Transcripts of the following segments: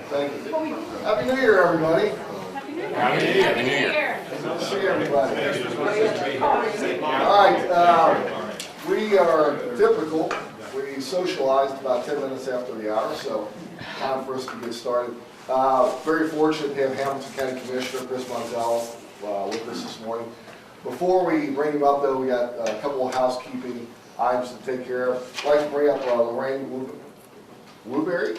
Thank you. Happy New Year, everybody. Happy New Year. Happy New Year. Happy New Year. Good to see everybody. All right, we are typical. We socialized about 10 minutes after the hour, so time for us to get started. Very fortunate to have Hamilton County Commissioner Chris Monzel with us this morning. Before we bring him up, though, we got a couple of housekeeping items to take care of. I'd like to bring up Lorraine Woodbury?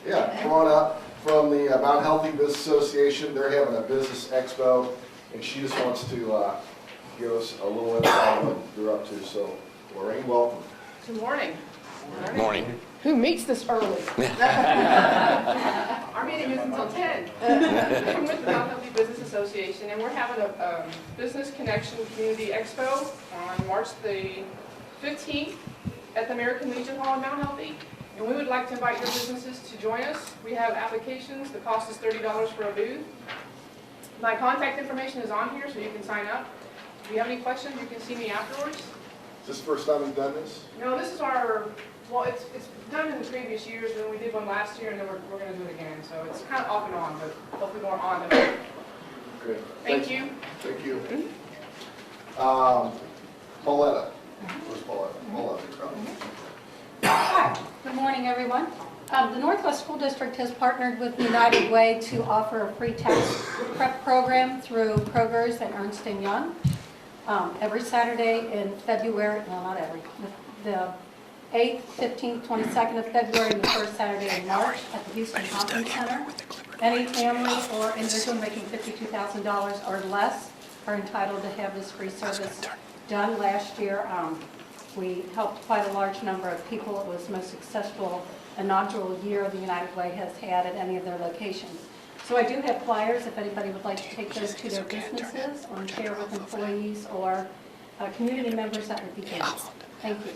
Yeah, come on up from the Mount Healthy Business Association. They're having a business expo, and she just wants to give us a little insight on what they're up to. So, Lorraine, welcome. Good morning. Good morning. Who meets this early? Our meeting is until 10. I'm with the Mount Healthy Business Association, and we're having a Business Connection Community Expo on March the 15th at the American Legion Hall in Mount Healthy. And we would like to invite your businesses to join us. We have applications. The cost is $30 for a booth. My contact information is on here, so you can sign up. If you have any questions, you can see me afterwards. Is this the first time you've done this? No, this is our, well, it's done in the previous years, and then we did one last year, and then we're going to do it again. So it's kind of off and on, but hopefully more on than off. Great. Thank you. Thank you. Pauletta. Where's Pauletta? Pauletta. Hi, good morning, everyone. The Northwest School District has partnered with United Way to offer a free tax prep program through Kroger's and Ernst & Young. Every Saturday in February, well, not every, the 8th, 15th, 22nd of February, and the first Saturday in March at the Houston Conference Center. Any family or individual making $52,000 or less are entitled to have this free service done. Last year, we helped quite a large number of people. It was the most successful inaugural year the United Way has had at any of their locations. So I do have flyers if anybody would like to take those to their businesses or share with employees or community members. That would be great. Thank you.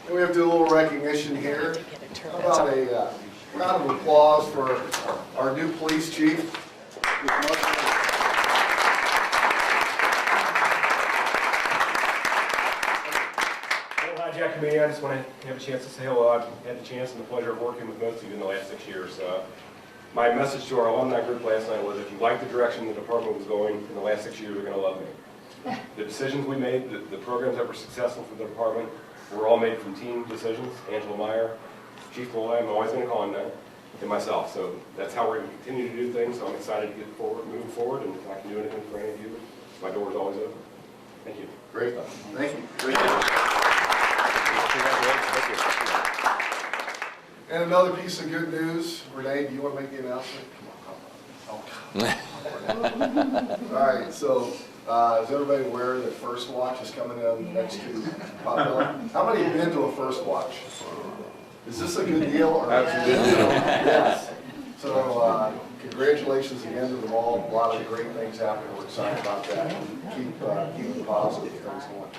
And we have to do a little recognition here. How about a round of applause for our new police chief? Jack me, I just want to have a chance to say hello. I've had the chance and the pleasure of working with most of you in the last 6 years. My message to our alumni group last night was, if you like the direction the department was going in the last 6 years, you're going to love me. The decisions we made, the programs that were successful for the department, were all made from team decisions. Angela Meyer, Chief Colerain, I'm always going to call him that, and myself. So that's how we're going to continue to do things. So I'm excited to get forward, moving forward, and if I can do anything for any of you, my door is always open. Thank you. Great. Thank you. Great. And another piece of good news, Renee, do you want to make the announcement? Come on. All right, so is everybody aware that First Watch is coming in next to Potbelly? How many have been to a First Watch? Is this a good deal? Or absolutely. Yes. So congratulations again to them all. A lot of great things happening. We're excited about that. Keep the positive things going.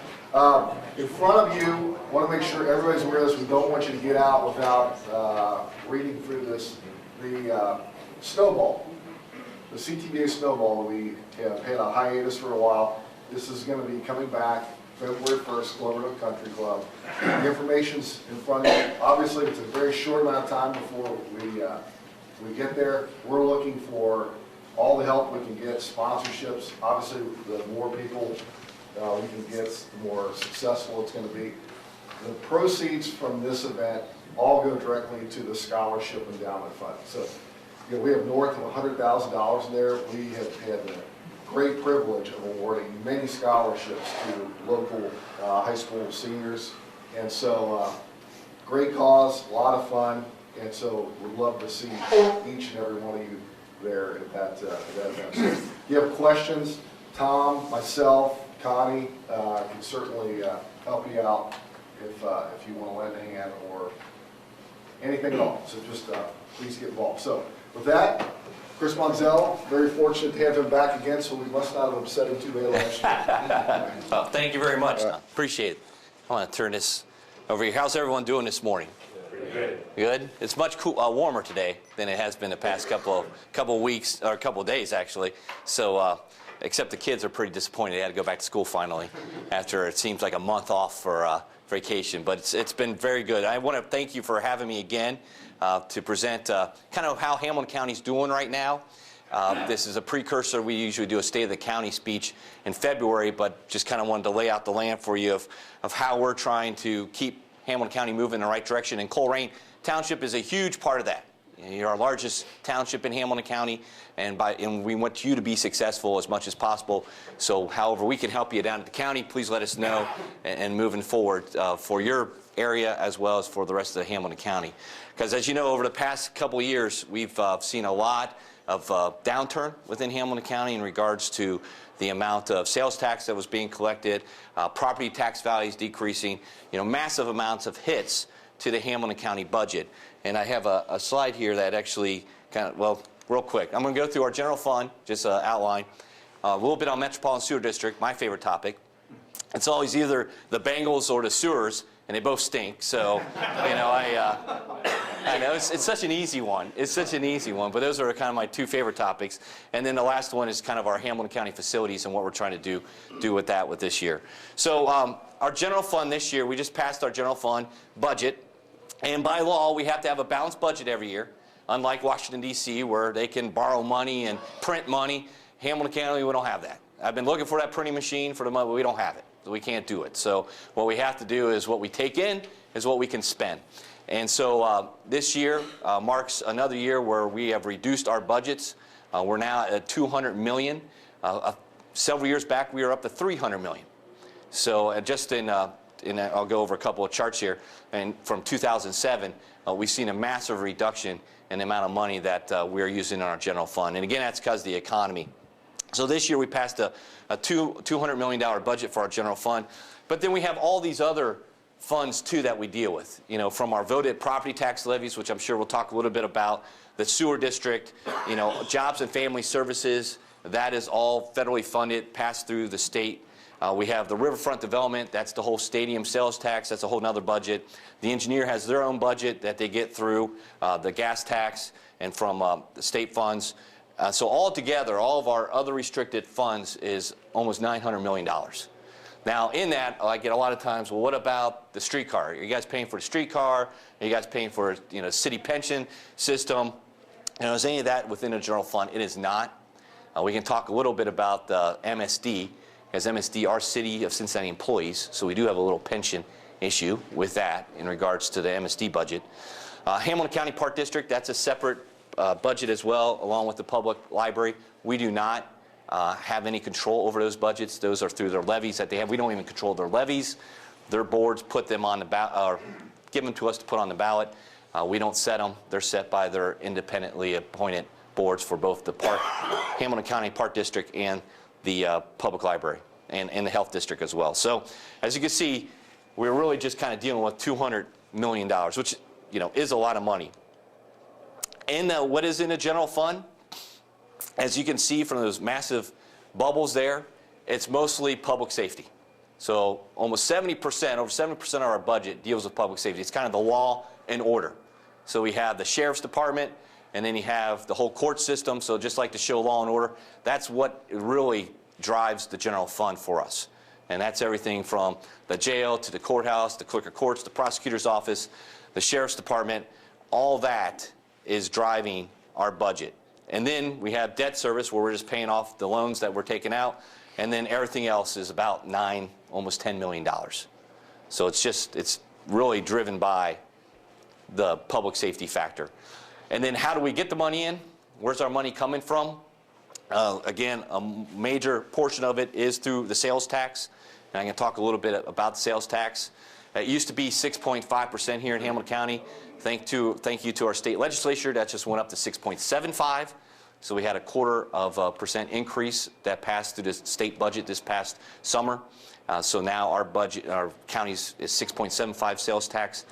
In front of you, I want to make sure everybody's aware of this. We don't want you to get out without reading through this. The snowball, the CTBA snowball, we have had a hiatus for a while. This is going to be coming back February 1st, Colerain Country Club. The information's in front of you. Obviously, it's a very short amount of time before we get there. We're looking for all the help we can get, sponsorships. Obviously, the more people we can get, the more successful it's going to be. The proceeds from this event all go directly to the Scholarship Endowment Fund. So, we have north of $100,000 in there. We have had the great privilege of awarding many scholarships to local high school seniors. And so, great cause, a lot of fun. And so, we'd love to see each and every one of you there at that event. So if you have questions, Tom, myself, Connie can certainly help you out if you want to lend a hand or anything at all. So just please get involved. So with that, Chris Monzel, very fortunate to have him back again, so we must not have upset him too bad last year. Well, thank you very much. Appreciate it. I want to turn this over here. How's everyone doing this morning? Good. Good. It's much warmer today than it has been the past couple of weeks, or a couple of days actually. So, except the kids are pretty disappointed they had to go back to school finally, after it seems like a month off for vacation, but it's been very good. I want to thank you for having me again to present kind of how Hamilton County's doing right now. This is a precursor. We usually do a State of the County speech in February, but just kind of wanted to lay out the land for you of how we're trying to keep Hamilton County moving in the right direction. And Colerain Township is a huge part of that. You're our largest township in Hamilton County, and we want you to be successful as much as possible. So however we can help you down at the county, please let us know, and moving forward for your area as well as for the rest of the Hamilton County. Because as you know, over the past couple of years, we've seen a lot of downturn within Hamilton County in regards to the amount of sales tax that was being collected, property tax values decreasing, massive amounts of hits to the Hamilton County budget. And I have a slide here that actually real quick. I'm going to go through our general fund, just outline, a little bit on Metropolitan Sewer District, my favorite topic. It's always either the Bengals or the sewers, and they both stink. So, I know it's such an easy one. It's such an easy one, but those are kind of my two favorite topics. And then the last one is kind of our Hamilton County facilities and what we're trying to do with that with this year. So our general fund this year, we just passed our general fund budget. And by law, we have to have a balanced budget every year. Unlike Washington, D.C., where they can borrow money and print money, Hamilton County, we don't have that. I've been looking for that printing machine for the month, but we don't have it. So we can't do it. So what we have to do is what we take in is what we can spend. And so this year marks another year where we have reduced our budgets. We're now at $200 million. Several years back, we were up to $300 million. So just I'll go over a couple of charts here. And from 2007, we've seen a massive reduction in the amount of money that we're using in our general fund. And again, that's because of the economy. So this year we passed a $200 million budget for our general fund. But then we have all these other funds, too, that we deal with. From our voted property tax levies, which I'm sure we'll talk a little bit about, the sewer district, jobs and family services, that is all federally funded, passed through the state. We have the riverfront development, that's the whole stadium sales tax, that's a whole nother budget. The engineer has their own budget that they get through the gas tax and from the state funds. So altogether, all of our other restricted funds is almost $900 million. Now in that, I get a lot of times, well, what about the streetcar? Are you guys paying for the streetcar? Are you guys paying for city pension system? Is any of that within the general fund? It is not. We can talk a little bit about the MSD. As MSD are City of Cincinnati employees, so we do have a little pension issue with that in regards to the MSD budget. Hamilton County Park District, that's a separate budget as well, along with the public library. We do not have any control over those budgets. Those are through their levies that they have. We don't even control their levies. Their boards put them on the ballot, or give them to us to put on the ballot. We don't set them. They're set by their independently appointed boards for both the Hamilton County Park District and the public library and the health district as well. So as you can see, we're really just kind of dealing with $200 million, which is a lot of money. And what is in the general fund, as you can see from those massive bubbles there, it's mostly public safety. So almost 70%, over 70% of our budget deals with public safety. It's kind of the law and order. So we have the sheriff's department, and then you have the whole court system. So just like to show law and order, that's what really drives the general fund for us. And that's everything from the jail to the courthouse, the clerk of courts, the prosecutor's office, the sheriff's department. All that is driving our budget. And then we have debt service, where we're just paying off the loans that we're taking out. And then everything else is about almost $10 million. So it's really driven by the public safety factor. And then how do we get the money in? Where's our money coming from? Again, a major portion of it is through the sales tax. And I'm going to talk a little bit about the sales tax. It used to be 6.5% here in Hamilton County. Thank you to our state legislature. That just went up to 6.75. So we had a 0.25% increase that passed through the state budget this past summer. So now our budget, our county's is 6.75 sales tax.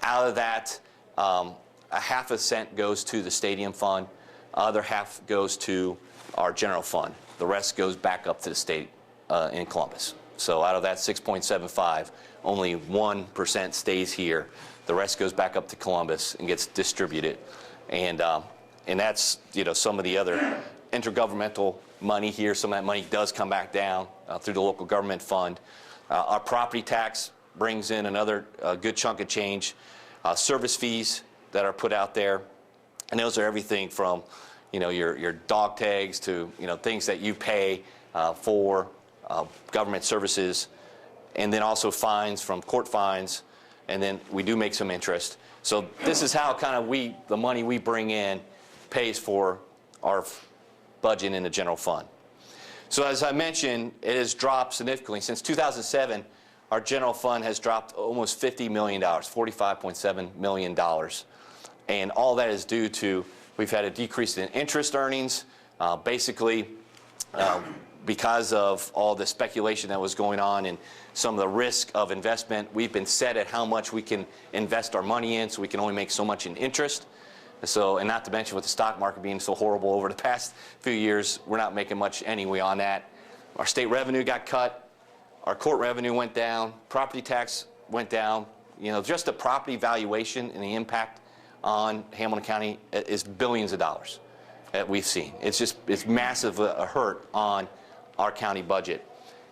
Out of that, a half a cent goes to the stadium fund. Other half goes to our general fund. The rest goes back up to the state in Columbus. So out of that 6.75, only 1% stays here. The rest goes back up to Columbus and gets distributed. And that's, some of the other intergovernmental money here. Some of that money does come back down through the local government fund. Our property tax, brings in another good chunk of change. Service fees that are put out there, and those are everything from, your dog tags to, things that you pay for government services, and then also fines from court fines, and then we do make some interest. So this is how kind of the money we bring in pays for our budget in the general fund. So as I mentioned, it has dropped significantly. Since 2007, our general fund has dropped almost $50 million, $45.7 million. And all that is due to, we've had a decrease in interest earnings, basically because of all the speculation that was going on and some of the risk of investment. We've been set at how much we can invest our money in, so we can only make so much in interest. So, and not to mention with the stock market being so horrible over the past few years, we're not making much anyway on that. Our state revenue got cut. Our court revenue went down, property tax went down. Just the property valuation and the impact on Hamilton County is billions of dollars that we've seen. It's massive a hurt on our county budget.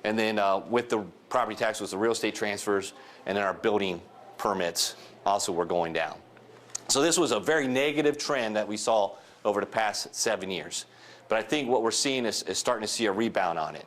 And then with the property tax was the real estate transfers, and then our building permits also were going down. So this was a very negative trend that we saw over the past 7 years. But I think what we're seeing is starting to see a rebound on it.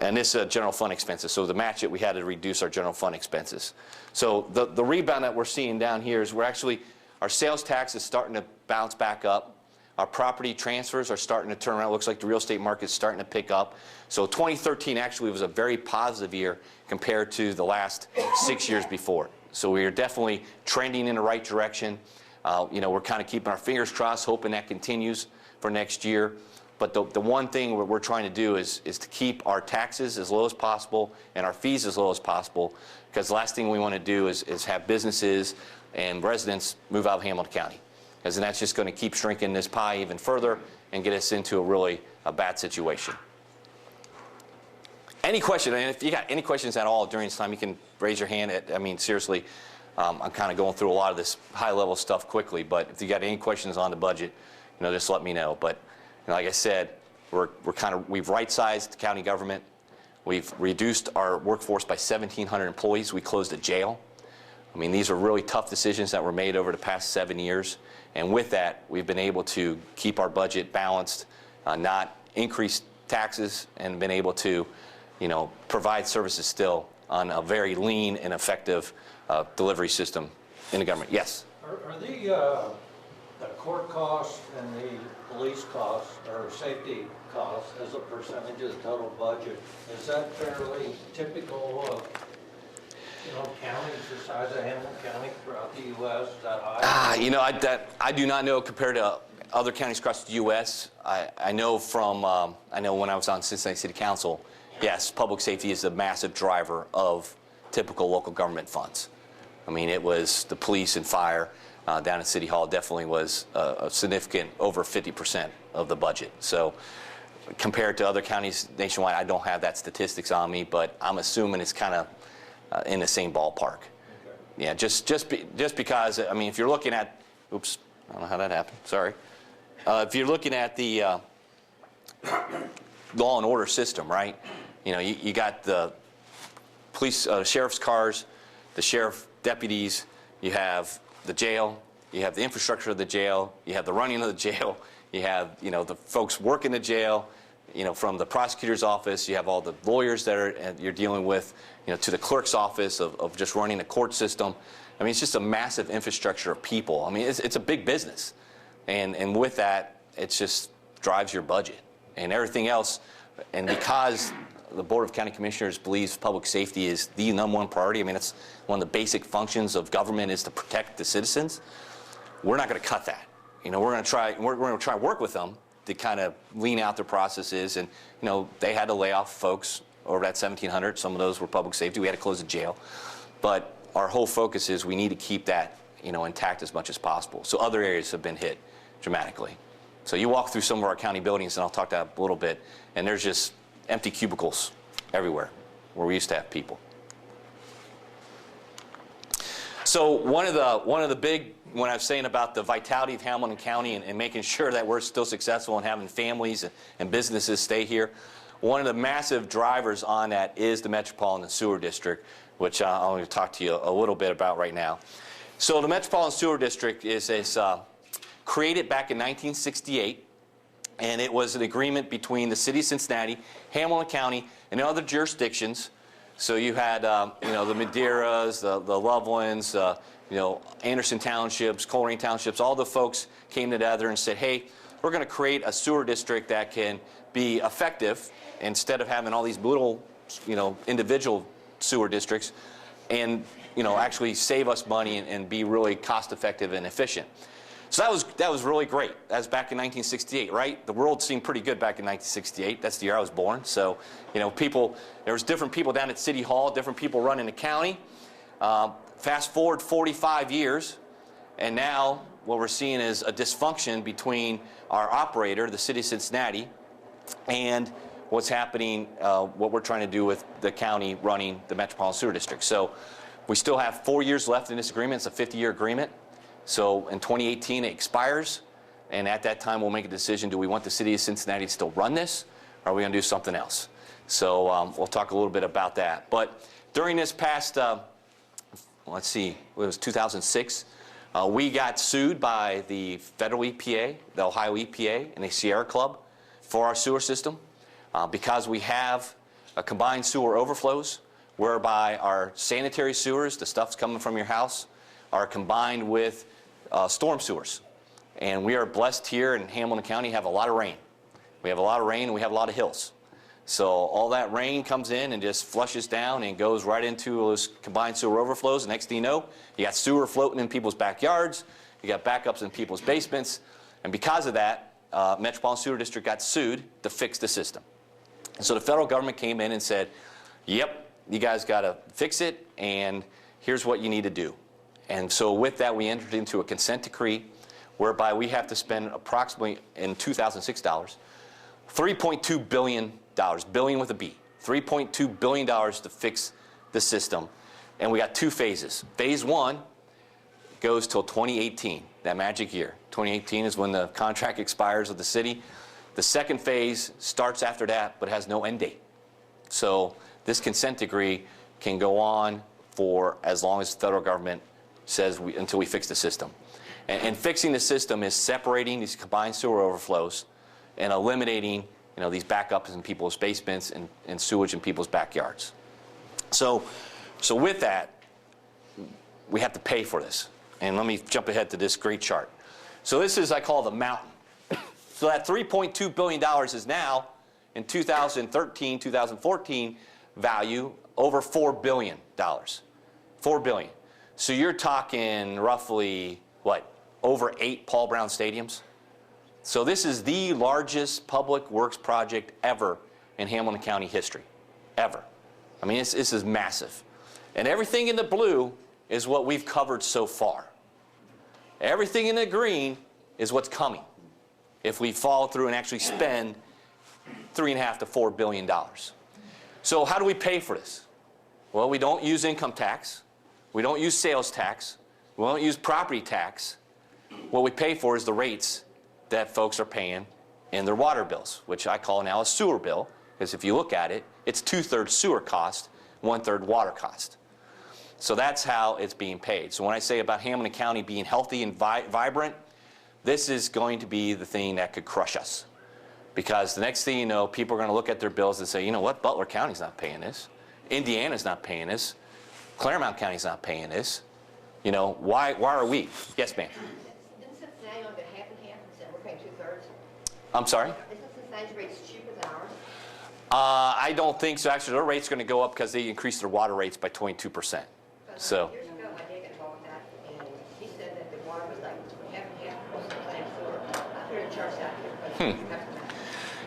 And this general fund expenses. So to match it, we had to reduce our general fund expenses. So the rebound that we're seeing down here is our sales tax is starting to bounce back up. Our property transfers are starting to turn around. It looks like the real estate market is starting to pick up. So 2013 actually was a very positive year compared to the last 6 years before. So we are definitely trending in the right direction. We're kind of keeping our fingers crossed, hoping that continues for next year. But the one thing we're trying to do is to keep our taxes as low as possible and our fees as low as possible, because the last thing we want to do is have businesses and residents move out of Hamilton County, because that's just going to keep shrinking this pie even further and get us into a bad situation. Any question, and if you got any questions at all during this time, you can raise your hand. Seriously, I'm kind of going through a lot of this high-level stuff quickly, but if you got any questions on the budget, just let me know. But like I said, we've right-sized the county government. We've reduced our workforce by 1,700 employees. We closed a jail. These are really tough decisions that were made over the past 7 years. And with that, we've been able to keep our budget balanced, not increase taxes, and been able to, provide services still on a very lean and effective delivery system in the government. Yes? Are the court costs and the police costs or safety costs as a percentage of the total budget, is that fairly typical of counties the size of Hamilton County throughout the U.S.? Is that high? I do not know compared to other counties across the U.S. I know from when I was on Cincinnati City Council, yes, public safety is a massive driver of typical local government funds. It was the police and fire down at City Hall definitely was a significant, over 50% of the budget. So compared to other counties nationwide, I don't have that statistics on me, but I'm assuming it's kind of in the same ballpark. Okay. Yeah, just because, if you're looking at, oops, I don't know how that happened, sorry. If you're looking at the law and order system, right? You got the police, sheriff's cars, the sheriff deputies, you have the jail, you have the infrastructure of the jail, you have the running of the jail, you have, the folks working the jail, from the prosecutor's office, you have all the lawyers that you're dealing with, to the clerk's office of just running the court system. It's just a massive infrastructure of people. It's a big business. And with that, it just drives your budget and everything else. And because the Board of County Commissioners believes public safety is the #1 priority, it's one of the basic functions of government is to protect the citizens, we're not going to cut that. We're going to try to work with them to kind of lean out their processes. And, they had to lay off folks over at 1,700. Some of those were public safety. We had to close the jail. But our whole focus is we need to keep that, intact as much as possible. So other areas have been hit dramatically. So you walk through some of our county buildings, and I'll talk that a little bit, and there's just empty cubicles everywhere where we used to have people. So one of the big, when I was saying about the vitality of Hamilton County and making sure that we're still successful and having families and businesses stay here, one of the massive drivers on that is the Metropolitan Sewer District, which I'm going to talk to you a little bit about right now. So the Metropolitan Sewer District is created back in 1968, and it was an agreement between the City of Cincinnati, Hamilton County, and other jurisdictions. So you had, you know, the Madeiras, the Lovelands, you know, Anderson Townships, Colerain Townships, all the folks came together and said, hey, we're going to create a sewer district that can be effective instead of having all these little, you know, individual sewer districts, and, you know, actually save us money and be really cost effective and efficient. So that was really great. That was back in 1968, right? The world seemed pretty good back in 1968. That's the year I was born. So, you know, there was different people down at City Hall, different people running the county. Fast forward 45 years, and now what we're seeing is a dysfunction between our operator, the City of Cincinnati, and what's happening, what we're trying to do with the county running the Metropolitan Sewer District. So we still have 4 years left in this agreement. It's a 50-year agreement. So in 2018 it expires, and at that time we'll make a decision: do we want the City of Cincinnati to still run this, or are we going to do something else? So we'll talk a little bit about that. But during this past, let's see, it was 2006, we got sued by the federal EPA, the Ohio EPA, and the Sierra Club for our sewer system because we have a combined sewer overflows whereby our sanitary sewers, the stuff's coming from your house, are combined with storm sewers. And we are blessed here in Hamilton County, have a lot of rain. We have a lot of rain and we have a lot of hills. So all that rain comes in and just flushes down and goes right into those combined sewer overflows. And next thing you know, you got sewer floating in people's backyards, you got backups in people's basements. And because of that, Metropolitan Sewer District got sued to fix the system. And so the federal government came in and said, yep, you guys got to fix it, and here's what you need to do. And so with that, we entered into a consent decree whereby we have to spend approximately, in 2006 dollars, $3.2 billion, billion with a B, $3.2 billion to fix the system. And we got two phases. Phase one goes till 2018, that magic year. 2018 is when the contract expires with the city. The second phase starts after that, but has no end date. So this consent decree can go on for as long as the federal government says until we fix the system. And fixing the system is separating these combined sewer overflows and eliminating, you know, these backups in people's basements and sewage in people's backyards. So with that, we have to pay for this. And let me jump ahead to this great chart. So this is, I call the mountain. So that $3.2 billion is now, in 2013, 2014 value, over $4 billion. $4 billion. So you're talking roughly, what, over 8 Paul Brown stadiums? So this is the largest public works project ever in Hamilton County history, ever. I mean, this is massive. And everything in the blue is what we've covered so far. Everything in the green is what's coming if we follow through and actually spend $3.5 to $4 billion. So how do we pay for this? Well, we don't use income tax. We don't use sales tax. We don't use property tax. What we pay for is the rates that folks are paying in their water bills, which I call now a sewer bill, because if you look at it, it's 2/3 sewer cost, 1/3 water cost. So that's how it's being paid. So when I say about Hamilton County being healthy and vibrant, this is going to be the thing that could crush us. Because the next thing you know, people are going to look at their bills and say, you know what, Butler County's not paying this. Indiana's not paying this. Claremont County's not paying this. You know, why are we? Yes, ma'am. Isn't Cincinnati only been half and half, and we're paying 2/3? I'm sorry? Isn't Cincinnati's rates cheaper than ours? I don't think so. Actually, their rate's going to go up because they increased their water rates by 22%. So. Years ago, my dad got involved with that, and he said that the water was like half and half, most of the same sewer. I heard it charged out here, but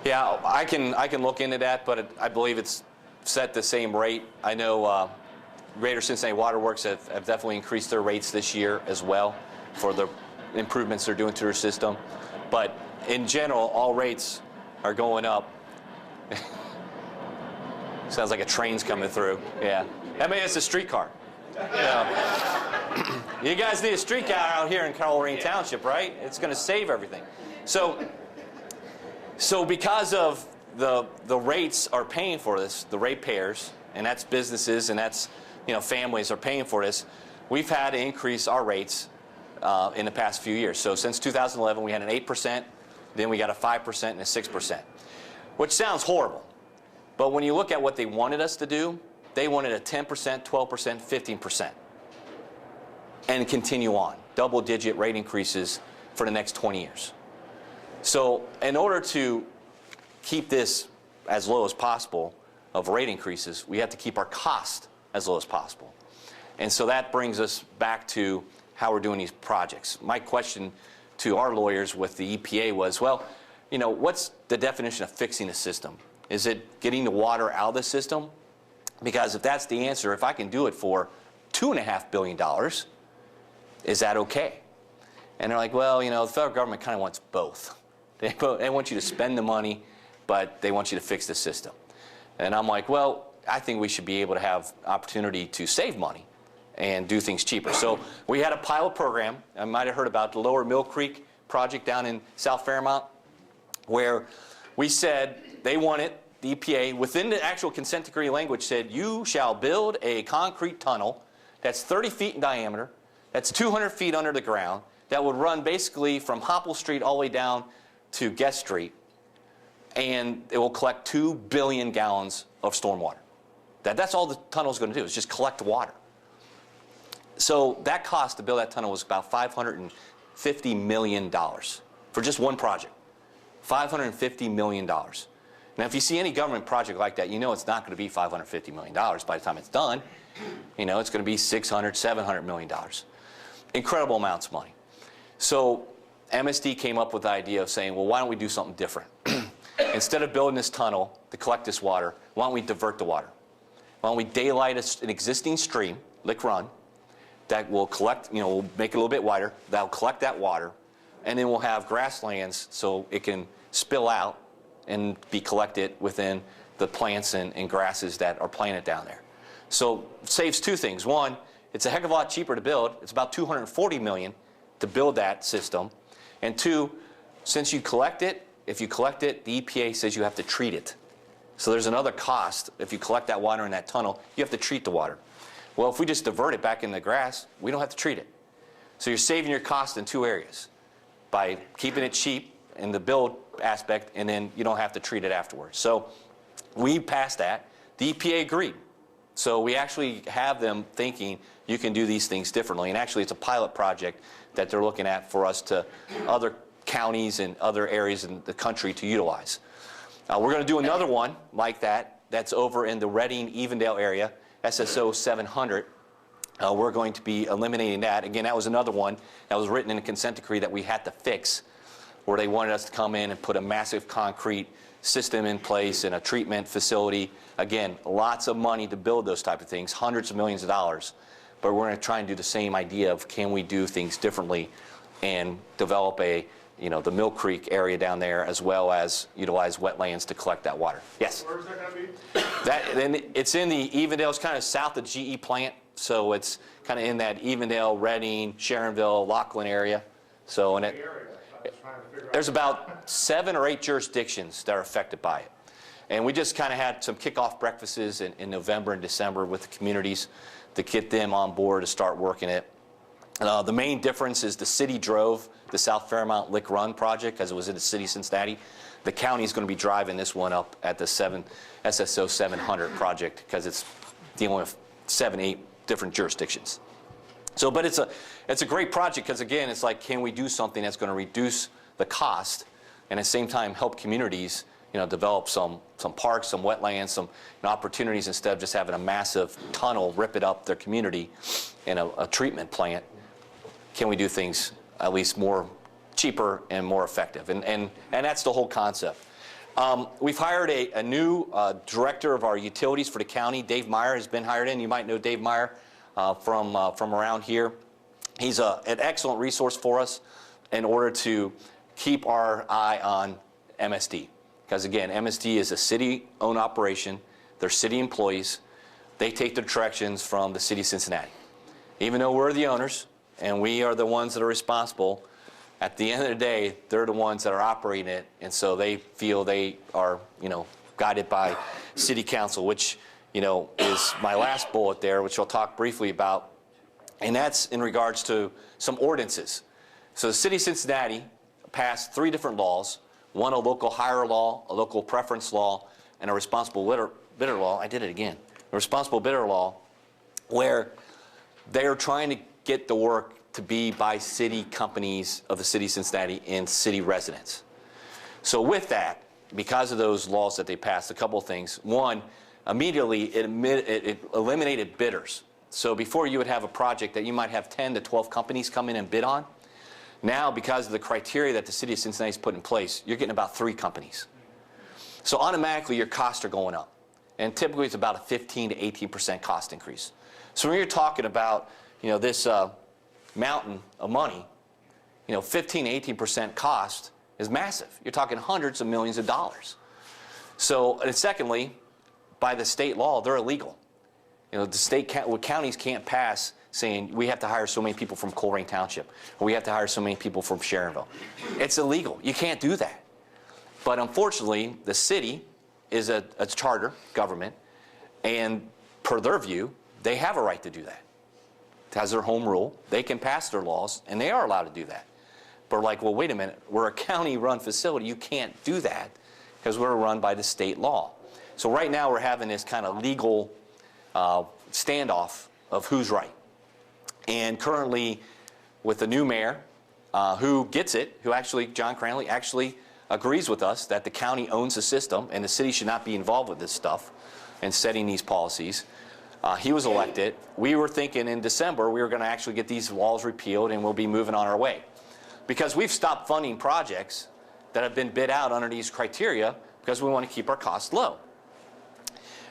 Yeah, I can look into that, but I believe it's set the same rate. I know Greater Cincinnati Water Works have definitely increased their rates this year as well for the improvements they're doing to their system. But in general, all rates are going up. Sounds like a train's coming through. Yeah. I mean, it's a streetcar. You guys need a streetcar out here in Colerain Township, right? It's going to save everything. So because of the rates are paying for this, the ratepayers, and that's businesses and that's, you know, families are paying for this. We've had to increase our rates in the past few years. So since 2011, we had an 8%, then we got a 5% and a 6%, which sounds horrible. But when you look at what they wanted us to do, they wanted a 10%, 12%, 15%, and continue on, double-digit rate increases for the next 20 years. So in order to keep this as low as possible of rate increases, we have to keep our cost as low as possible. And so that brings us back to how we're doing these projects. My question to our lawyers with the EPA was, well, you know, what's the definition of fixing a system? Is it getting the water out of the system? Because if that's the answer, if I can do it for $2.5 billion, is that okay? And they're like, well, you know, the federal government kind of wants both. They want you to spend the money, but they want you to fix the system. And I'm like, well, I think we should be able to have opportunity to save money and do things cheaper. So we had a pilot program. I might have heard about the Lower Mill Creek project down in South Fairmont, where we said they wanted, the EPA, within the actual consent decree language said, you shall build a concrete tunnel that's 30 feet in diameter, that's 200 feet under the ground, that would run basically from Hopple Street all the way down to Guest Street, and it will collect 2 billion gallons of stormwater. That's all the tunnel is going to do, is just collect water. So that cost to build that tunnel was about $550 million for just one project. $550 million. Now, if you see any government project like that, you know it's not going to be $550 million by the time it's done. You know, it's going to be $600, $700 million. Incredible amounts of money. So MSD came up with the idea of saying, well, why don't we do something different? Instead of building this tunnel to collect this water, why don't we divert the water? Why don't we daylight an existing stream, Lick Run, that will collect, you know, we'll make it a little bit wider, that will collect that water, and then we'll have grasslands so it can spill out and be collected within the plants and grasses that are planted down there. So it saves two things. One, it's a heck of a lot cheaper to build. It's about $240 million to build that system. And two, since you collect it, if you collect it, the EPA says you have to treat it. So there's another cost. If you collect that water in that tunnel, you have to treat the water. Well, if we just divert it back in the grass, we don't have to treat it. So you're saving your cost in two areas, by keeping it cheap in the build aspect, and then you don't have to treat it afterwards. So we passed that. The EPA agreed. So we actually have them thinking you can do these things differently. And actually, it's a pilot project that they're looking at for us to other counties and other areas in the country to utilize. We're going to do another one like that. That's over in the Reading-Evendale area, SSO 700. We're going to be eliminating that. Again, that was another one that was written in a consent decree that we had to fix, where they wanted us to come in and put a massive concrete system in place and a treatment facility. Again, lots of money to build those type of things, hundreds of millions of dollars. But we're going to try and do the same idea of can we do things differently and develop a, you know, the Mill Creek area down there, as well as utilize wetlands to collect that water. Yes? Where's that going to be? Then it's in the Evendale. It's kind of south of GE plant, so it's kind of in that Evendale, Reading, Sharonville, Laughlin area. So in it, there's about 7 or 8 jurisdictions that are affected by it. And we just kind of had some kickoff breakfasts in November and December with the communities to get them on board to start working it. The main difference is the city drove the South Fairmont Lick Run project because it was in the city of Cincinnati. The county is going to be driving this one up at the SSO 700 project because it's dealing with 7, 8 different jurisdictions. So, but it's a great project because, again, it's like, can we do something that's going to reduce the cost and at the same time help communities, you know, develop some parks, some wetlands, some opportunities instead of just having a massive tunnel rip it up their community in a treatment plant. Can we do things at least more cheaper and more effective? And that's the whole concept. We've hired a new director of our utilities for the county. Dave Meyer has been hired in. You might know Dave Meyer from around here. He's an excellent resource for us in order to keep our eye on MSD. Because again, MSD is a city-owned operation. They're city employees. They take the directions from the city of Cincinnati. Even though we're the owners and we are the ones that are responsible, at the end of the day, they're the ones that are operating it, and so they feel they are, guided by city council, which, is my last bullet there, which I'll talk briefly about, and that's in regards to some ordinances. So the city of Cincinnati passed 3 different laws, one a local hire law, a local preference law, and a responsible bidder law. I did it again. A responsible bidder law, where they're trying to get the work to be by city companies of the city of Cincinnati and city residents. So with that, because of those laws that they passed, a couple of things. One, immediately it eliminated bidders. So before you would have a project that you might have 10 to 12 companies come in and bid on. Now, because of the criteria that the city of Cincinnati has put in place, you're getting about 3 companies. So automatically your costs are going up. And typically it's about a 15 to 18% cost increase. So when you're talking about, this mountain of money, 15 to 18% cost is massive. You're talking hundreds of millions of dollars. So, and secondly, by the state law, they're illegal. The counties can't pass saying we have to hire so many people from Colerain Township, or we have to hire so many people from Sharonville. It's illegal. You can't do that. But unfortunately, the city is a charter government, and per their view, they have a right to do that. It has their home rule. They can pass their laws, and they are allowed to do that. But we're like, well, wait a minute. We're a county-run facility. You can't do that because we're run by the state law. So right now we're having this kind of legal standoff of who's right. And currently, with the new mayor, who gets it, who actually, John Cranley, actually agrees with us that the county owns the system and the city should not be involved with this stuff and setting these policies. He was elected. We were thinking in December we were going to actually get these laws repealed and we'll be moving on our way. Because we've stopped funding projects that have been bid out under these criteria because we want to keep our costs low.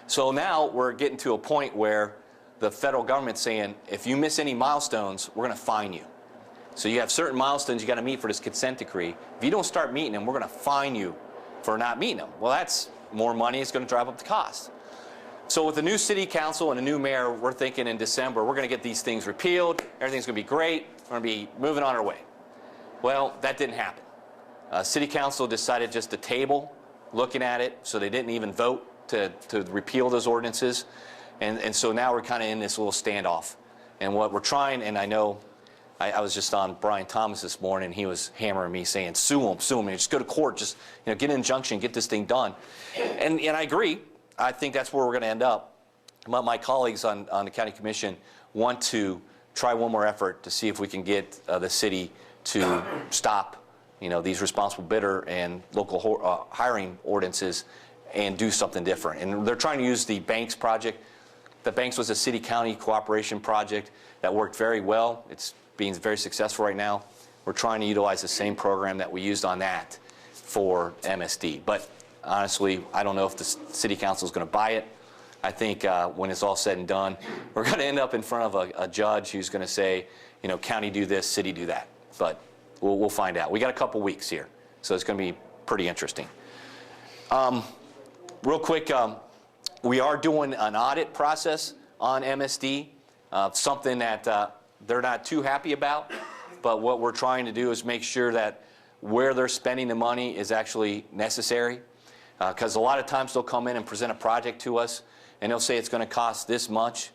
So now we're getting to a point where the federal government's saying, if you miss any milestones, we're going to fine you. So you have certain milestones you got to meet for this consent decree. If you don't start meeting them, we're going to fine you for not meeting them. Well, that's more money. It's going to drive up the cost. So with the new city council and a new mayor, we're thinking in December, we're going to get these things repealed. Everything's going to be great. We're going to be moving on our way. Well, that didn't happen. City council decided just to table looking at it, so they didn't even vote to repeal those ordinances. And so now we're kind of in this little standoff. And what we're trying, and I know, I was just on Brian Thomas this morning, he was hammering me saying, sue them, and just go to court, just get an injunction, get this thing done. And I agree. I think that's where we're going to end up. My colleagues on the county commission want to try one more effort to see if we can get the city to stop these responsible bidder and local hiring ordinances and do something different. And they're trying to use the Banks project. The Banks was a city-county cooperation project that worked very well. It's being very successful right now. We're trying to utilize the same program that we used on that for MSD. But honestly, I don't know if the city council is going to buy it. I think when it's all said and done, we're going to end up in front of a judge who's going to say, county do this, city do that. But we'll find out. We got a couple weeks here, so it's going to be pretty interesting. Real quick, we are doing an audit process on MSD, something that they're not too happy about, but what we're trying to do is make sure that where they're spending the money is actually necessary, because a lot of times they'll come in and present a project to us, and they'll say it's going to cost this much,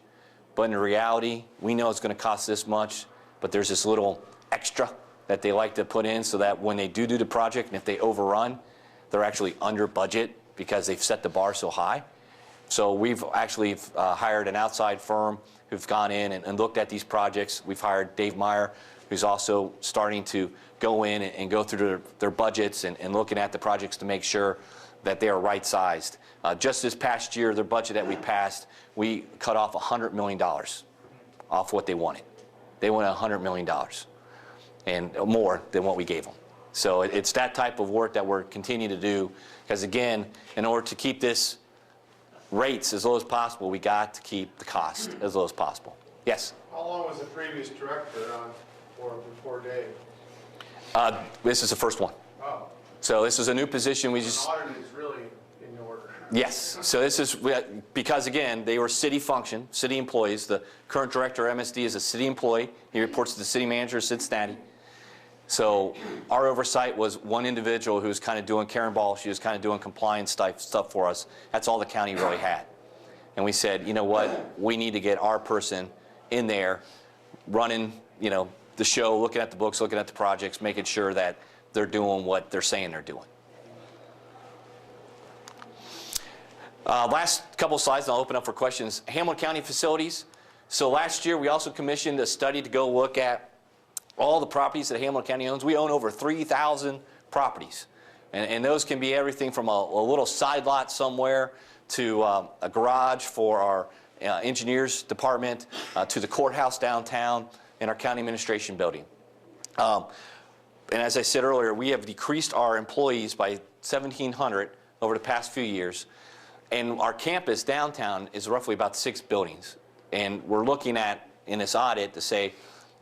but in reality, we know it's going to cost this much, but there's this little extra that they like to put in so that when they do the project, and if they overrun, they're actually under budget because they've set the bar so high. So we've actually hired an outside firm who've gone in and looked at these projects. We've hired Dave Meyer, who's also starting to go in and go through their budgets and looking at the projects to make sure that they are right-sized. Just this past year, their budget that we passed, we cut off $100 million off what they wanted. They wanted $100 million and more than what we gave them. So it's that type of work that we're continuing to do, because again, in order to keep this rates as low as possible, we got to keep the cost as low as possible. Yes? How long was the previous director on for before Dave? This is the first one. Oh. So this is a new position. We just Audit is really in order. Yes. So this is because again they were city function, city employees. The current director of MSD is a city employee. He reports to the city manager of Cincinnati, So our oversight was one individual who was kind of doing Karen Ball. She was kind of doing compliance stuff for us. That's all the county really had. And we said, you know what, we need to get our person in there running, you know, the show, looking at the books, looking at the projects, making sure that they're doing what they're saying they're doing. Last couple of slides, and I'll open up for questions. Hamilton County facilities. So last year, we also commissioned a study to go look at all the properties that Hamilton County owns. We own over 3,000 properties. And those can be everything from a little side lot somewhere to a garage for our engineers department, to the courthouse downtown, and our county administration building. And as I said earlier, we have decreased our employees by 1,700 over the past few years. And our campus downtown is roughly about 6 buildings. And we're looking at, in this audit, to say,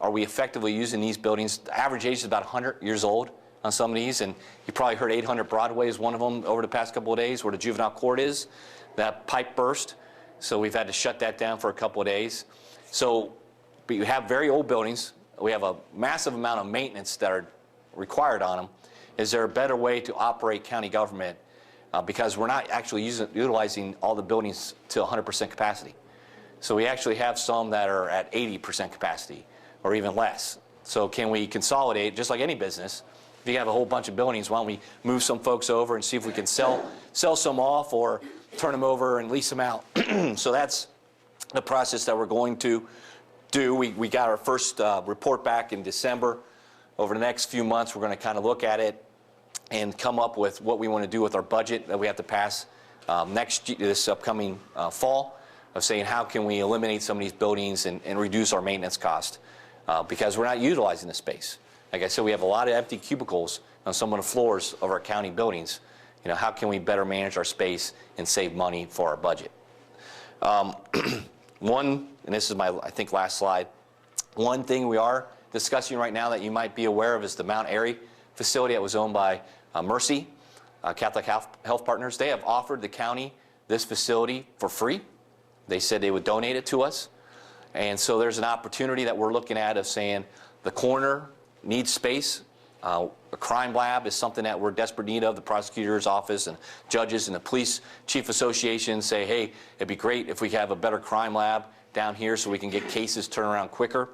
are we effectively using these buildings? The average age is about 100 years old on some of these. And you probably heard 800 Broadway is one of them over the past couple of days, where the juvenile court is. That pipe burst. So we've had to shut that down for a couple of days. So but you have very old buildings. We have a massive amount of maintenance that are required on them. Is there a better way to operate county government? Because we're not actually utilizing all the buildings to 100% capacity. So we actually have some that are at 80% capacity or even less. So can we consolidate, just like any business? If you have a whole bunch of buildings, why don't we move some folks over and see if we can sell some off or turn them over and lease them out? So that's the process that we're going to do. We got our first report back in December. Over the next few months, we're going to kind of look at it and come up with what we want to do with our budget that we have to pass this upcoming fall, of saying how can we eliminate some of these buildings and reduce our maintenance cost, because we're not utilizing the space. Like I said, we have a lot of empty cubicles on some of the floors of our county buildings. You know, how can we better manage our space and save money for our budget? One, and this is my, I think, last slide, one thing we are discussing right now that you might be aware of is the Mount Airy facility that was owned by Mercy, Catholic Health Partners. They have offered the county this facility for free. They said they would donate it to us. And so there's an opportunity that we're looking at of saying the coroner needs space. A crime lab is something that we're in desperate need of. The prosecutor's office and judges and the police chief association say, hey, it'd be great if we have a better crime lab down here so we can get cases turned around quicker.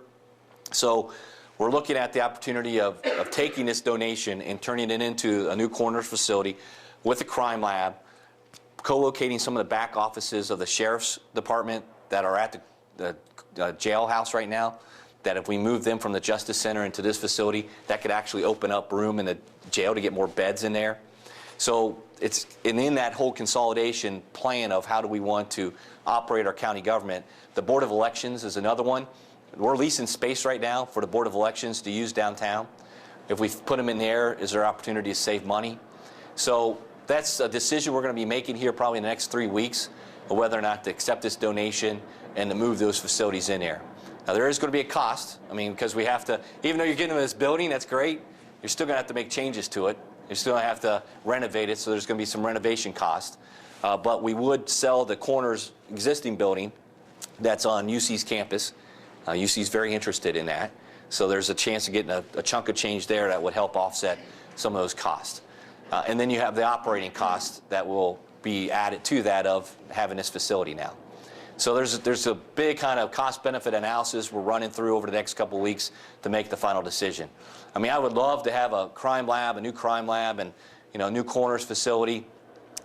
So we're looking at the opportunity of taking this donation and turning it into a new coroner's facility with a crime lab, co-locating some of the back offices of the sheriff's department that are at the jailhouse right now, that if we move them from the Justice Center into this facility, that could actually open up room in the jail to get more beds in there. So it's in that whole consolidation plan of how do we want to operate our county government. The Board of Elections is another one. We're leasing space right now for the Board of Elections to use downtown. If we put them in there, is there opportunity to save money? So that's a decision we're going to be making here probably in the next 3 weeks of whether or not to accept this donation and to move those facilities in there. Now, there is going to be a cost. I mean, because we have to, even though you're getting this building, that's great, you're still going to have to make changes to it. You're still going to have to renovate it, so there's going to be some renovation cost. But we would sell the coroner's existing building that's on UC's campus. UC's very interested in that. So there's a chance of getting a chunk of change there that would help offset some of those costs. And then you have the operating costs that will be added to that of having this facility now. So there's a big kind of cost-benefit analysis we're running through over the next couple of weeks to make the final decision. I mean, I would love to have a crime lab, a new crime lab, and a new coroner's facility.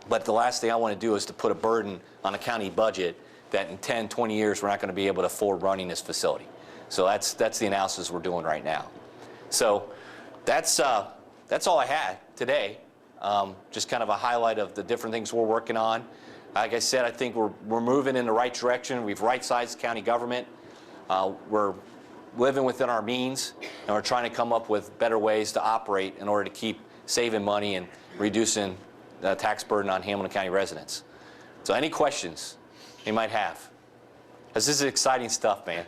But the last thing I want to do is to put a burden on a county budget that in 10, 20 years we're not going to be able to afford running this facility. So that's the analysis we're doing right now. So that's all I had today. Just kind of a highlight of the different things we're working on. Like I said, I think we're moving in the right direction. We've right-sized county government. We're living within our means, and we're trying to come up with better ways to operate in order to keep saving money and reducing the tax burden on Hamilton County residents. So any questions you might have? This is exciting stuff, man.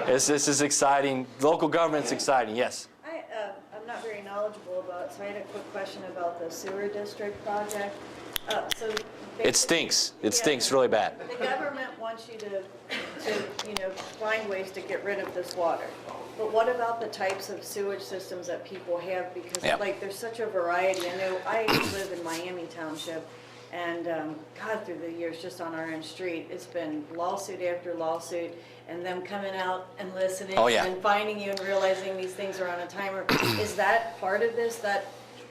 This is exciting. Local government's exciting, yes. I'm not very knowledgeable about it, so I had a quick question about the sewer district project. So It stinks. It stinks really bad. the government wants you to, find ways to get rid of this water. But what about the types of sewage systems that people have? Because Yep. like, there's such a variety. I know I live in Miami Township, and God, through the years, just on our own street, it's been lawsuit after lawsuit, and them coming out and listening Oh, yeah. and finding you and realizing these things are on a timer. Is that part of this, that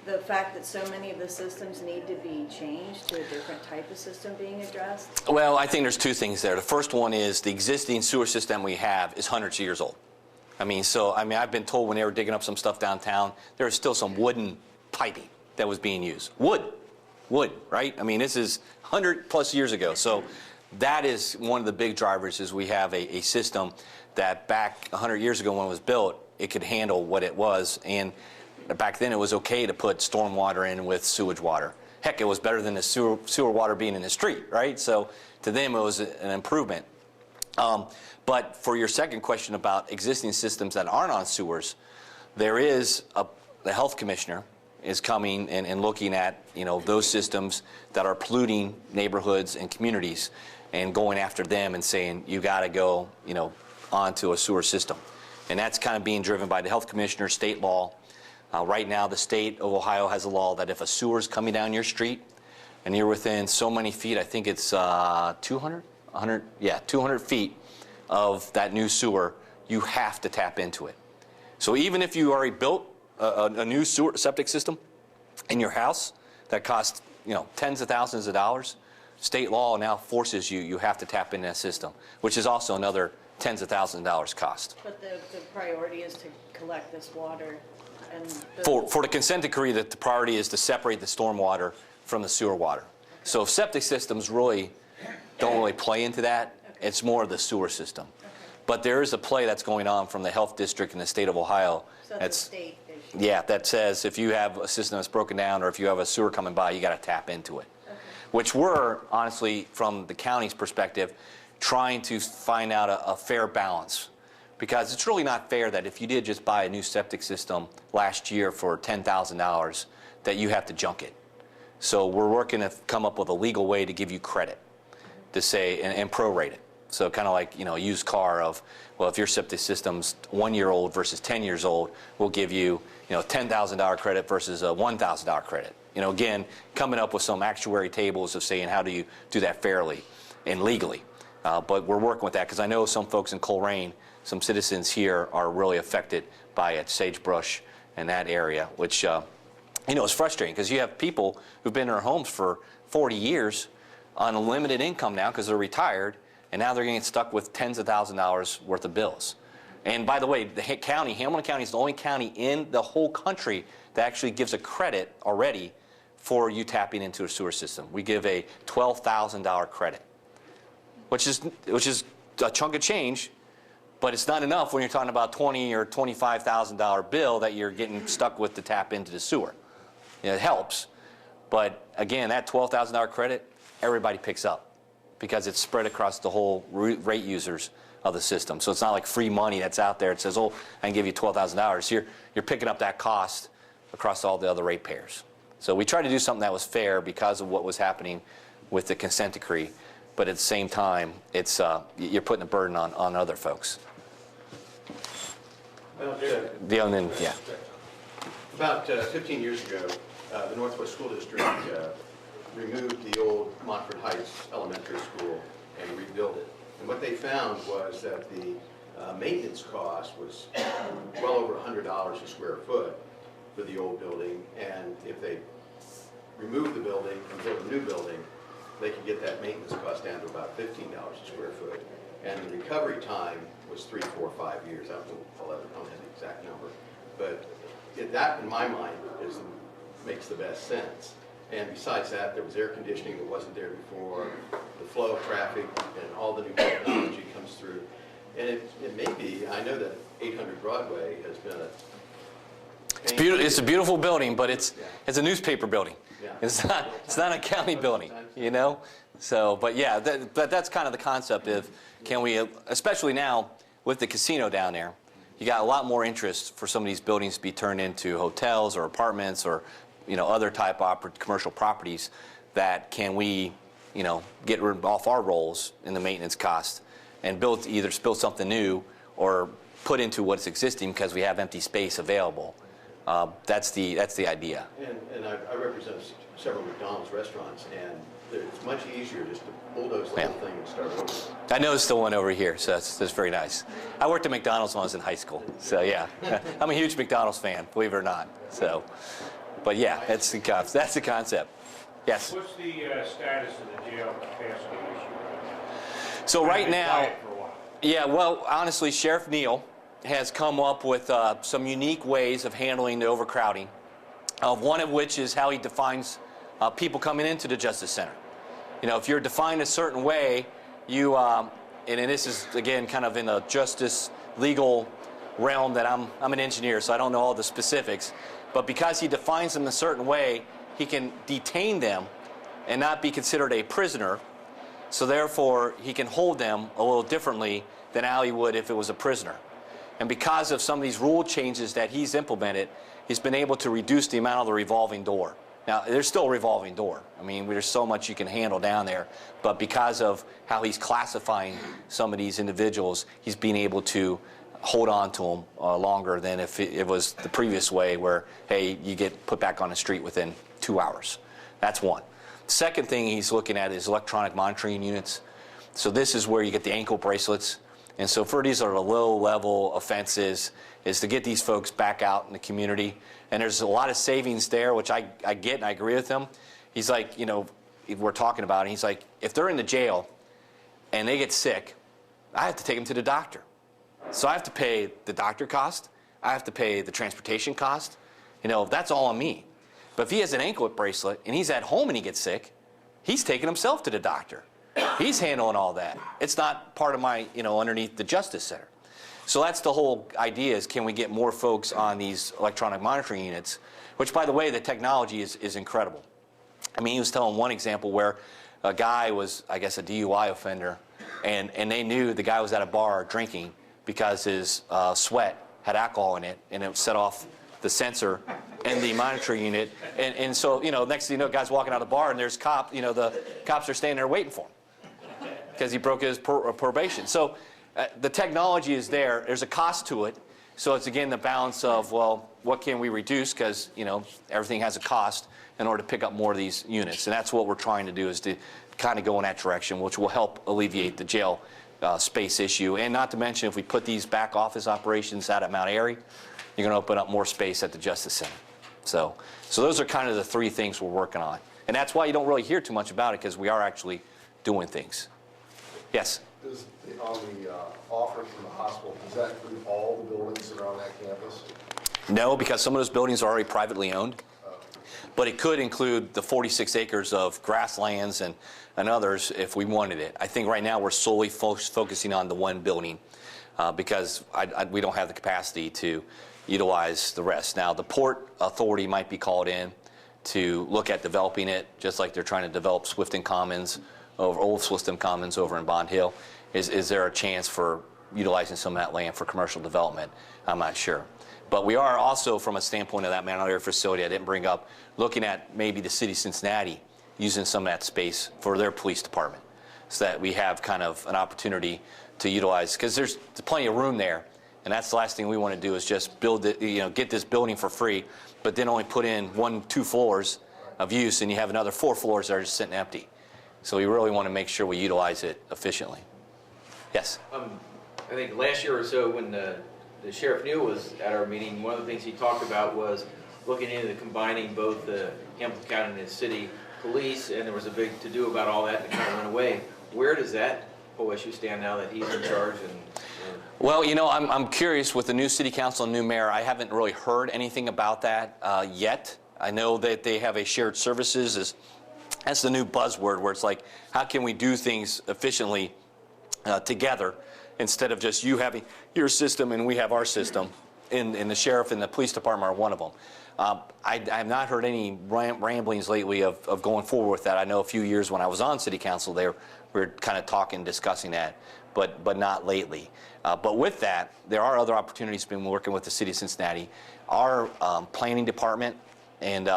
the fact that so many of the systems need to be changed to a different type of system being addressed? Well, I think there's two things there. The first one is the existing sewer system we have is hundreds of years old. I've been told when they were digging up some stuff downtown, there was still some wooden piping that was being used. Wood, right? I mean, this is 100+ years ago. So that is one of the big drivers is we have a system that back 100 years ago when it was built, it could handle what it was. And back then it was okay to put storm water in with sewage water. Heck, it was better than the sewer water being in the street, right? So to them it was an improvement. But for your second question about existing systems that aren't on sewers, there is the health commissioner is coming and looking at those systems that are polluting neighborhoods and communities and going after them and saying you got to go onto a sewer system. And that's kind of being driven by the health commissioner, state law. Right now the state of Ohio has a law that if a sewer is coming down your street and you're within so many feet, I think it's 200 feet of that new sewer, you have to tap into it. So even if you already built a new sewer septic system in your house that costs tens of thousands of dollars, state law now forces you have to tap into that system, which is also another tens of thousands of dollars cost. But the priority is to collect this water and... For the consent decree, that the priority is to separate the storm water from the sewer water. Okay. So if septic systems don't really play into that, okay. It's more of the sewer system. Okay. But there is a play that's going on from the health district in the state of Ohio. So that's a state issue. Yeah, that says if you have a system that's broken down or if you have a sewer coming by, you got to tap into it. Okay. Which we're, honestly, from the county's perspective, trying to find out a fair balance. Because it's really not fair that if you did just buy a new septic system last year for $10,000, that you have to junk it. So we're working to come up with a legal way to give you credit, to say, and prorate it. So kind of like, a used car of, well, if your septic system's 1 year old versus 10 years old, we'll give you, $10,000 credit versus a $1,000 credit. Again, coming up with some actuary tables of saying how do you do that fairly and legally. But we're working with that because I know some folks in Colerain, some citizens here are really affected by it, sagebrush and that area, which, is frustrating because you have people who've been in their homes for 40 years on a limited income now because they're retired, and now they're going to get stuck with tens of thousands of dollars worth of bills. And by the way, the county, Hamilton County is the only county in the whole country that actually gives a credit already for you tapping into a sewer system. We give a $12,000 credit, which is a chunk of change, but it's not enough when you're talking about $20,000 or $25,000 bill that you're getting stuck with to tap into the sewer. It helps, but again, that $12,000 credit, everybody picks up because it's spread across the whole rate users of the system. So it's not like free money that's out there. It says, oh, I can give you $12,000. You're picking up that cost across all the other ratepayers. So we tried to do something that was fair because of what was happening with the consent decree, but at the same time, it's you're putting a burden on other folks. Well, Yeah. About 15 years ago, the Northwest School District removed the old Montford Heights Elementary School and rebuilt it. And what they found was that the maintenance cost was well over $100 a square foot for the old building, and if they removed the building and built a new building, they could get that maintenance cost down to about $15 a square foot. And the recovery time was 3, 4, 5 years. I don't have the exact number, but that, in my mind, makes the best sense. And besides that, there was air conditioning that wasn't there before, the flow of traffic and all the new technology comes through. And it may be, I know that 800 Broadway has been It's a beautiful building, but it's a newspaper building. Yeah. It's not a county building, So, but yeah, that's kind of the concept of can we, especially now with the casino down there, you got a lot more interest for some of these buildings to be turned into hotels or apartments or other type of commercial properties that can we, get rid off our rolls in the maintenance cost and either build something new or put into what's existing because we have empty space available. That's the idea. And I represent several McDonald's restaurants, and it's much easier just to bulldoze the whole thing and start over. I noticed the one over here, so that's very nice. I worked at McDonald's when I was in high school, so yeah. I'm a huge McDonald's fan, believe it or not. So, but yeah, that's the concept. Yes? What's the status of the jail capacity issue? So right now, Quiet for a while. yeah, well, honestly, Sheriff Neal has come up with some unique ways of handling the overcrowding, one of which is how he defines people coming into the Justice Center. If you're defined a certain way, you, and this is, again, kind of in the justice legal realm that I'm an engineer, so I don't know all the specifics, but because he defines them a certain way, he can detain them and not be considered a prisoner, so therefore he can hold them a little differently than how he would if it was a prisoner. And because of some of these rule changes that he's implemented, he's been able to reduce the amount of the revolving door. Now, there's still a revolving door. I mean, there's so much you can handle down there. But because of how he's classifying some of these individuals, he's being able to hold on to them longer than if it was the previous way where, hey, you get put back on the street within 2 hours. That's one. Second thing he's looking at is electronic monitoring units. So this is where you get the ankle bracelets. And so for these are the low-level offenses, is to get these folks back out in the community. And there's a lot of savings there, which I get and I agree with him. He's like, we're talking about it, he's like, if they're in the jail and they get sick, I have to take them to the doctor. So I have to pay the doctor cost, I have to pay the transportation cost, that's all on me. But if he has an anklet bracelet and he's at home and he gets sick, he's taking himself to the doctor. He's handling all that. It's not part of my, underneath the Justice Center. So that's the whole idea is can we get more folks on these electronic monitoring units, which, by the way, the technology is incredible. I mean, he was telling one example where a guy was, I guess, a DUI offender, and they knew the guy was at a bar drinking because his sweat had alcohol in it, and it set off the sensor in the monitoring unit. And so, next thing you know, guy's walking out of the bar, and there's the cops are standing there waiting for him because he broke his probation. So the technology is there. There's a cost to it. So it's, again, the balance of, well, what can we reduce? Because, everything has a cost in order to pick up more of these units. And that's what we're trying to do, is to kind of go in that direction, which will help alleviate the jail space issue. And not to mention, if we put these back office operations out at Mount Airy, you're going to open up more space at the Justice Center. So those are kind of the three things we're working on. And that's why you don't really hear too much about it, because we are actually doing things. Yes? On the offer from the hospital, does that include all the buildings that are on that campus? No, because some of those buildings are already privately owned. But it could include the 46 acres of grasslands and others if we wanted it. I think right now we're solely focusing on the one building because we don't have the capacity to utilize the rest. Now, the Port Authority might be called in to look at developing it, just like they're trying to develop Swifton Commons, Old Swifton Commons over in Bond Hill. Is there a chance for utilizing some of that land for commercial development? I'm not sure. But we are also, from a standpoint of that Mount Airy facility I didn't bring up, looking at maybe the city of Cincinnati using some of that space for their police department, so that we have kind of an opportunity to utilize, because there's plenty of room there. And that's the last thing we want to do, is just build it, get this building for free, but then only put in 1-2 floors of use, and you have another 4 floors that are just sitting empty. So we really want to make sure we utilize it efficiently. Yes? I think last year or so, when the Sheriff Neal was at our meeting, one of the things he talked about was looking into combining both the Hamilton County and the city police, and there was a big to-do about all that, and it kind of went away. Where does that whole issue stand now that he's in charge? Well, I'm curious with the new city council and new mayor. I haven't really heard anything about that yet. I know that they have a shared services. That's the new buzzword, where it's like, how can we do things efficiently together, instead of just you having your system and we have our system, and the sheriff and the police department are one of them. I have not heard any ramblings lately of going forward with that. I know a few years when I was on city council there, we were kind of talking, discussing that, but not lately. But with that, there are other opportunities. Been working with the city of Cincinnati, our planning department, and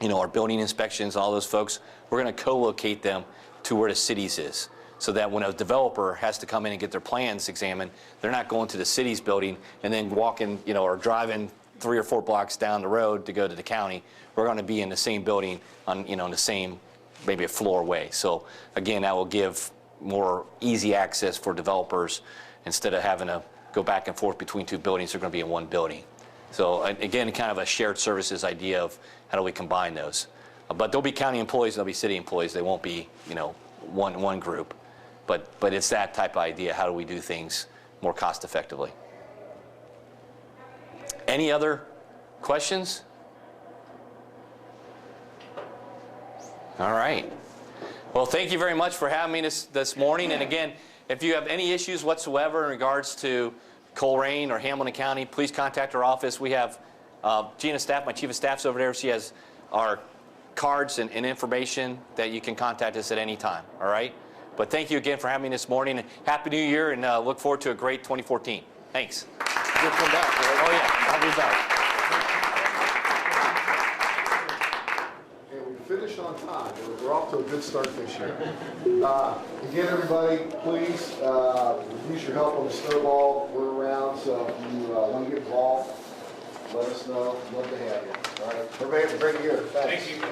our building inspections, all those folks, we're going to co-locate them to where the cities is, so that when a developer has to come in and get their plans examined, they're not going to the city's building and then walking, or driving 3 or 4 blocks down the road to go to the county. We're going to be in the same building on, in the same, maybe a floor away. So again, that will give more easy access for developers. Instead of having to go back and forth between 2 buildings, they're going to be in 1 building. So again, kind of a shared services idea of how do we combine those. But there'll be county employees, there'll be city employees. They won't be, one group. But it's that type of idea. How do we do things more cost effectively? Any other questions? All right. Well, thank you very much for having me this morning. And again, if you have any issues whatsoever in regards to Colerain or Hamilton County, please contact our office. We have Gina Staff, my chief of staff's over there. She has our cards and information that you can contact us at any time. All right. But thank you again for having me this morning. Happy New Year, and look forward to a great 2014. Thanks. You'll come back, right? Oh yeah, I'll be back. And we finished on time. We're off to a good start this year. Again, everybody, please use your help on the snowball. We're around, so if you want to get involved, let us know. Love to have you. All right. Everybody have a great year. Thanks. Thank you.